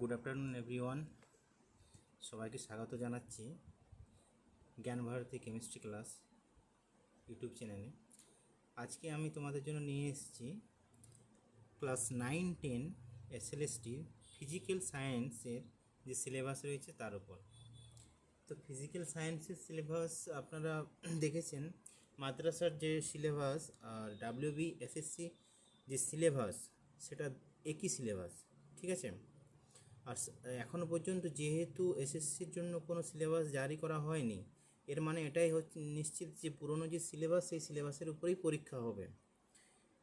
Good afternoon everyone, সবাইকে স্বাগত জানাচ্ছি জ্ঞান ভারতী কেমিস্ট্রি ক্লাস ইউটিউব চ্যানেলে। আজকে আমি তোমাদের জন্য নিয়ে এসেছি ক্লাস 9-10 এসএলএসটির ফিজিক্যাল সায়েন্সের যে সিলেবাস রয়েছে তার উপর। তো ফিজিক্যাল সায়েন্সের সিলেবাস আপনারা দেখেছেন, মাদ্রাসার যে সিলেবাস আর ডাব্লিউবি এসএসসি যে সিলেবাস সেটা একই সিলেবাস, ঠিক আছে। আর এখনও পর্যন্ত যেহেতু এসএসসির জন্য কোনো সিলেবাস জারি করা হয়নি, এর মানে এটাই হচ্ছে নিশ্চিত যে পুরনো যে সিলেবাস সেই সিলেবাসের উপরেই পরীক্ষা হবে।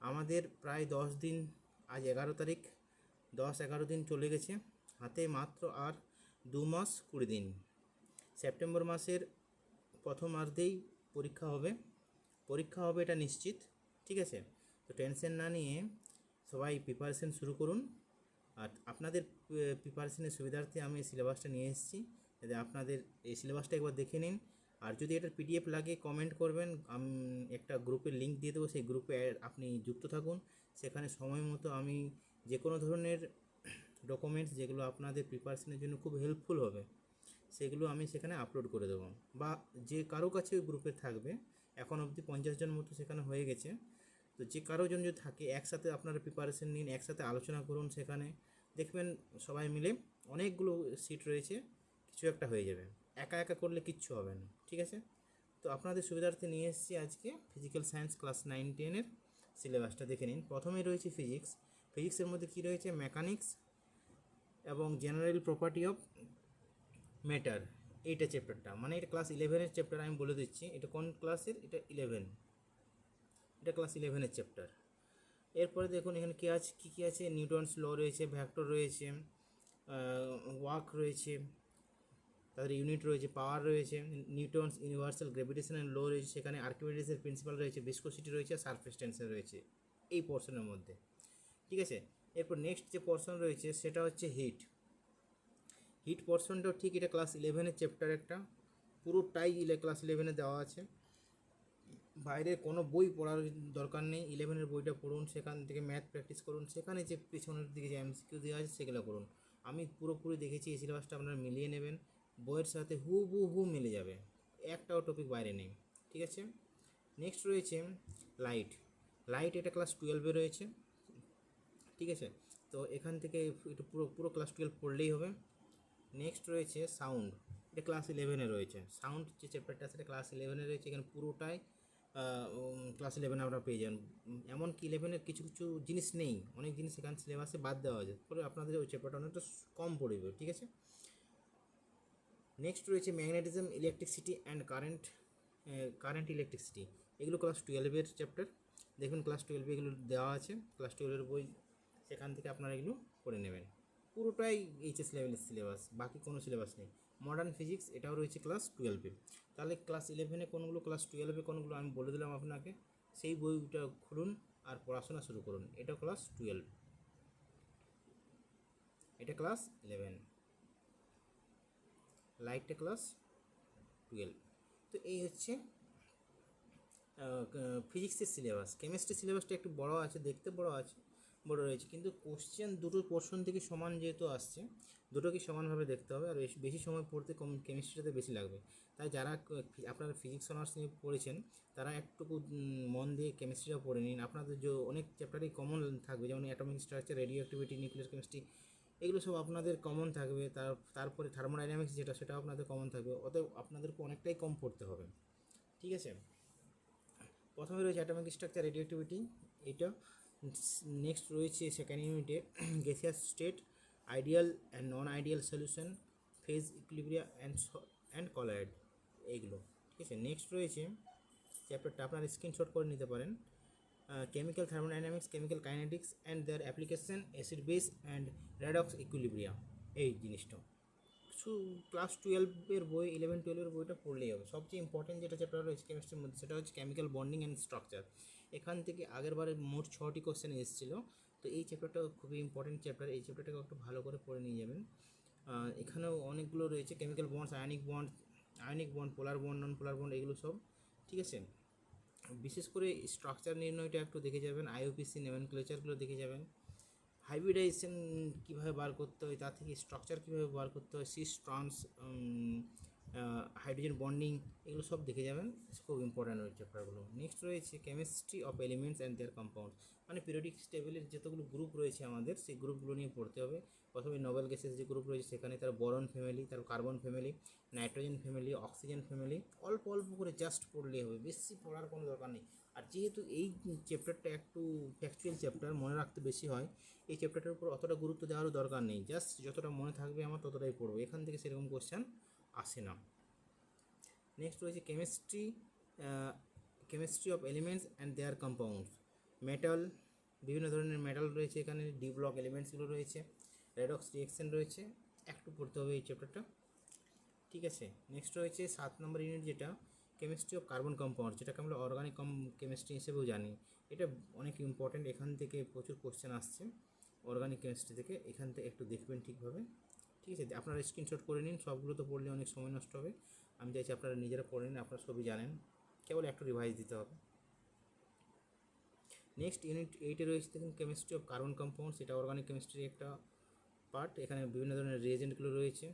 আমাদের প্রায় 10 দিন, আজ 11 তারিখ, 10-11 দিন চলে গেছে, হাতে মাত্র আর 2 মাস 20 দিন। সেপ্টেম্বর মাসের প্রথমার্ধেই পরীক্ষা হবে এটা নিশ্চিত, ঠিক আছে। তো টেনশন না নিয়ে সবাই প্রিপারেশন শুরু করুন। আর আপনাদের প্রিপারেশনের সুবিধার্থে আমি এই সিলেবাসটা নিয়ে এসেছি, যাতে আপনাদের এই সিলেবাসটা একবার দেখে নিন। আর যদি এটার পিডিএফ লাগে কমেন্ট করবেন, আমি একটা গ্রুপের লিঙ্ক দিয়ে দেবো, সেই গ্রুপে আপনি যুক্ত থাকুন। সেখানে সময় মতো আমি যে কোনো ধরনের ডকুমেন্টস যেগুলো আপনাদের প্রিপারেশনের জন্য খুব হেল্পফুল হবে সেগুলো আমি সেখানে আপলোড করে দেবো। বা যে কারো কাছে ওই গ্রুপে থাকবে, এখন অবধি 50 জন মতো সেখানে হয়ে গেছে, তো যে কারো জন যদি থাকে একসাথে আপনারা প্রিপারেশন নিন, একসাথে আলোচনা করুন। সেখানে দেখবেন সবাই মিলে অনেকগুলো সিট রয়েছে, কিছু একটা হয়ে যাবে। একা একা করলে কিচ্ছু হবে না, ঠিক আছে। তো আপনাদের সুবিধার্থে নিয়ে এসেছি আজকে ফিজিক্যাল সায়েন্স ক্লাস 9-10-এর সিলেবাসটা দেখে নিন। প্রথমেই রয়েছে ফিজিক্সের মধ্যে কী রয়েছে, মেকানিক্স এবং জেনারেল প্রপার্টি অফ ম্যাটার, এইটা চ্যাপ্টারটা, মানে এটা ক্লাস 11-এর চ্যাপ্টার। আমি বলে দিচ্ছি এটা কোন ক্লাসের, এটা 11, এটা ক্লাস 11-এর চ্যাপ্টার। এরপরে দেখুন এখানে কী আছে, কী আছে, নিউটনস ল রয়েছে, ভ্যাক্টর রয়েছে, ওয়ার্ক রয়েছে, তাদের ইউনিট রয়েছে, পাওয়ার রয়েছে, নিউটনস ইউনিভার্সাল গ্র্যাভিটেশনাল ল রয়েছে, সেখানে আর্কিমিডিসের প্রিন্সিপাল রয়েছে, ভিসকোসিটি রয়েছে, সারফেস টেনশন রয়েছে এই পোর্শনের মধ্যে, ঠিক আছে। এরপর নেক্সট যে পোর্শন রয়েছে সেটা হচ্ছে হিট পোর্শনটাও ঠিক এটা ক্লাস 11-এর চ্যাপ্টার, একটা পুরোটাই ক্লাস 11-এ দেওয়া আছে। বাইরে কোনো বই পড়ার দরকার নেই, 11-এর বইটা পড়ুন, সেখান থেকে ম্যাথ প্র্যাকটিস করুন, সেখানে যে পিছনের দিকে যে এমসিকিউ দেওয়া আছে সেগুলো করুন। আমি পুরোপুরি দেখেছি, এই সিলেবাসটা আপনারা মিলিয়ে নেবেন, বইয়ের সাথে হু মিলে যাবে, একটাও টপিক বাইরে নেই, ঠিক আছে। নেক্সট রয়েছে লাইট, এটা ক্লাস 12-এ রয়েছে, ঠিক আছে। তো এখান থেকে এটা পুরো ক্লাস 12 পড়লেই হবে। নেক্সট রয়েছে সাউন্ড, এটা ক্লাস 11-এ রয়েছে। সাউন্ড যে চ্যাপ্টারটা সেটা ক্লাস 11-এ রয়েছে, এখানে পুরোটাই ক্লাস 11-এ আপনারা পেয়ে যান। এমনকি 11-এর কিছু কিছু জিনিস নেই, অনেক জিনিস এখানে সিলেবাসে বাদ দেওয়া যায়, ফলে আপনাদের ওই চ্যাপ্টারটা অনেকটা কম পড়বে, ঠিক আছে। নেক্সট রয়েছে magnetism, electricity and current electricity, এগুলো ক্লাস 12-এর চ্যাপ্টার। দেখুন ক্লাস 12-এ এগুলো দেওয়া আছে, ক্লাস 12-এর বই, সেখান থেকে আপনারা এগুলো পড়ে নেবেন। পুরোটাই এইচএস লেভেলের সিলেবাস, বাকি কোনো সিলেবাস নেই। মডার্ন ফিজিক্স, এটাও রয়েছে ক্লাস 12-এ। তাহলে ক্লাস 11-এ কোনগুলো, ক্লাস 12-এ কোনগুলো আমি বলে দিলাম আপনাকে। সেই বইটা খুলুন আর পড়াশোনা শুরু করুন। এটা ক্লাস 12, এটা ক্লাস 11, লাইটটা ক্লাস 12। তো এই হচ্ছে ফিজিক্সের সিলেবাস। কেমিস্ট্রি সিলেবাসটা একটু বড় আছে, দেখতে বড় রয়েছে, কিন্তু কোশ্চেন দুটো পোর্শন থেকে সমান যেহেতু আসছে, দুটোকে সমানভাবে দেখতে হবে। আর বেশি সময় পড়তে কেমিস্ট্রিটাতে বেশি লাগবে। তাই যারা আপনারা ফিজিক্স অনার্স নিয়ে পড়েছেন তারা একটুকু মন দিয়ে কেমিস্ট্রিটা পড়ে নিন। আপনাদের যে অনেক চ্যাপ্টারই কমন থাকবে, যেমন atomic structure, radio activity, nuclear chemistry, এগুলো সব আপনাদের কমন থাকবে। তারপরে থার্মোডাইনামিক্স সেটাও আপনাদের কমন থাকবে, অতএব আপনাদেরকে অনেকটাই কম পড়তে হবে, ঠিক আছে। প্রথমে রয়েছে অ্যাটমিক স্ট্রাকচার, রেডিও অ্যাক্টিভিটি, এটা। নেক্সট রয়েছে সেকেন্ড ইউনিটে gaseous state, ideal and non ideal solution, phase equilibria and colloid, এইগুলো, ঠিক আছে। নেক্সট রয়েছে চ্যাপ্টারটা, আপনারা স্ক্রিনশট করে নিতে পারেন, chemical thermodynamics, chemical kinetics and their application, acid base and redox equilibria, এই জিনিসটা। ক্লাস 12-এর বই, 11-12-এর বইটা পড়লেই হবে। সবচেয়ে ইম্পর্টেন্ট যেটা চ্যাপ্টার রয়েছে কেমিস্ট্রির মধ্যে সেটা হচ্ছে কেমিক্যাল বন্ডিং অ্যান্ড স্ট্রাকচার। এখান থেকে আগেরবারে মোট 6টি কোশ্চেন এসেছিলো। তো এই চ্যাপ্টারটা খুবই ইম্পর্টেন্ট চ্যাপ্টার, এই চ্যাপ্টারটাকে একটু ভালো করে পড়ে নিয়ে যাবেন। এখানেও অনেকগুলো রয়েছে, কেমিক্যাল বন্ডস, আয়নিক বন্ড, পোলার বন্ড, নন পোলার বন্ড, এগুলো সব, ঠিক আছে। বিশেষ করে স্ট্রাকচার নির্ণয়টা একটু দেখে যাবেন, আইইউপিএসি নমেনক্লেচারগুলো দেখে যাবেন। হাইব্রিডাইজেশন কীভাবে বার করতে হয়, তার থেকে স্ট্রাকচার কীভাবে বার করতে হয়, সিস ট্রান্স হাইড্রোজেন বন্ডিং, এগুলো সব দেখে যাবেন, খুব ইম্পর্ট্যান্ট ওই চ্যাপ্টারগুলো। নেক্সট রয়েছে chemistry of elements and their compound, মানে পিরিয়ডিক টেবিলের যতগুলো গ্রুপ রয়েছে আমাদের, সেই গ্রুপগুলো নিয়ে পড়তে হবে। প্রথমে নোবেল গ্যাসেস যে গ্রুপ রয়েছে সেখানে তার বরন ফ্যামিলি, তার carbon family, nitrogen family, oxygen family, অল্প অল্প করে জাস্ট পড়লেই হবে, বেশি পড়ার কোনো দরকার নেই। আর যেহেতু এই চ্যাপ্টারটা একটু ফ্যাকচুয়াল চ্যাপ্টার, মনে রাখতে বেশি হয়, এই চ্যাপ্টারটার উপর অতটা গুরুত্ব দেওয়ারও দরকার নেই, জাস্ট যতটা মনে থাকবে আমার ততটাই পড়বো, এখান থেকে সেরকম কোশ্চেন আসে না। নেক্সট রয়েছে chemistry of elements and there compounds, metal, বিভিন্ন ধরনের মেটাল রয়েছে এখানে, ডি ব্লক এলিমেন্টসগুলো রয়েছে, রেডক্স রিয়েকশন রয়েছে, একটু পড়তে হবে এই চ্যাপ্টারটা, ঠিক আছে। নেক্সট রয়েছে 7 নম্বর ইউনিট, যেটা কেমিস্ট্রি অফ কার্বন কম্পাউন্ড, যেটাকে আমরা অর্গানিক কেমিস্ট্রি হিসেবেও জানি। এটা অনেক ইম্পর্ট্যান্ট, এখান থেকে প্রচুর কোশ্চেন আসছে অর্গানিক কেমিস্ট্রি থেকে, এখান থেকে একটু দেখবেন ঠিকভাবে, ঠিক আছে। আপনারা স্ক্রিনশট করে নিন, সবগুলো তো পড়লে অনেক সময় নষ্ট হবে, আমি চাইছি আপনারা নিজেরা পড়ে নিন, আপনারা সবই জানেন, কেবল একটু রিভাইজ দিতে হবে। নেক্সট ইউনিট 8-এ রয়েছে দেখুন কেমিস্ট্রি অফ কার্বন কম্পাউন্ডস, এটা অর্গানিক কেমিস্ট্রির একটা পার্ট, এখানে বিভিন্ন ধরনের রিয়েজেন্টগুলো রয়েছে,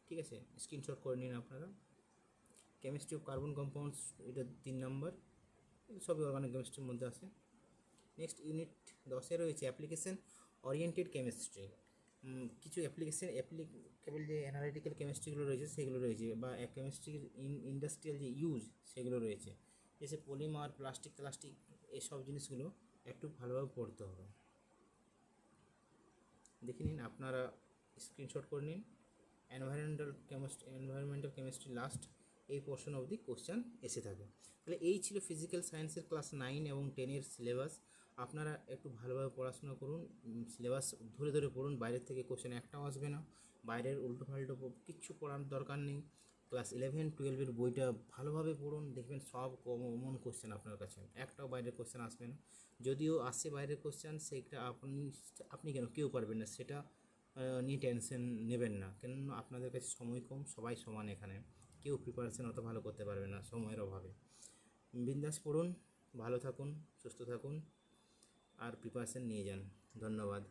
ঠিক আছে, স্ক্রিনশট করে নিন আপনারা। কেমিস্ট্রি অফ কার্বন কম্পাউন্ডস, এটা 3 নম্বর, সবই অর্গানিক কেমিস্ট্রির মধ্যে আসে। নেক্সট ইউনিট 10-এ রয়েছে অ্যাপ্লিকেশন ওরিয়েন্টেড কেমিস্ট্রি, কিছু অ্যাপ্লিকেবল যে অ্যানালিটিক্যাল কেমিস্ট্রিগুলো রয়েছে সেগুলো রয়েছে, বা কেমিস্ট্রির ইন্ডাস্ট্রিয়াল যে ইউজ সেগুলো রয়েছে, যেসে পলিমার, প্লাস্টিক এসব জিনিসগুলো একটু ভালোভাবে পড়তে হবে। দেখে নিন আপনারা, স্ক্রিনশট করে নিন। এনভায়রনমেন্টাল কেমিস্ট্রি লাস্ট এই পোর্শন অবধি কোশ্চেন এসে থাকে। তাহলে এই ছিল ফিজিক্যাল সায়েন্সের ক্লাস 9 এবং 10-এর সিলেবাস। আপনারা একটু ভালোভাবে পড়াশোনা করুন, সিলেবাস ধরে ধরে পড়ুন, বাইরের থেকে কোশ্চেন একটাও আসবে না, বাইরের উল্টো পাল্টো কিচ্ছু পড়ার দরকার নেই। ক্লাস 11-12-এর বইটা ভালোভাবে পড়ুন, দেখবেন সব কমন কোশ্চেন আপনার কাছে, একটাও বাইরের কোশ্চেন আসবে না। যদিও আসে বাইরের কোশ্চেন, সেটা আপনি কেন, কেউ পারবেন না সেটা নিয়ে টেনশন নেবেন না, কেননা আপনাদের কাছে সময় কম, সবাই সমান এখানে, কেউ প্রিপারেশন অত ভালো করতে পারবে না সময়ের অভাবে। বিন্দাস পড়ুন, ভালো থাকুন, সুস্থ থাকুন, আর প্রিপারেশন নিয়ে যান। ধন্যবাদ।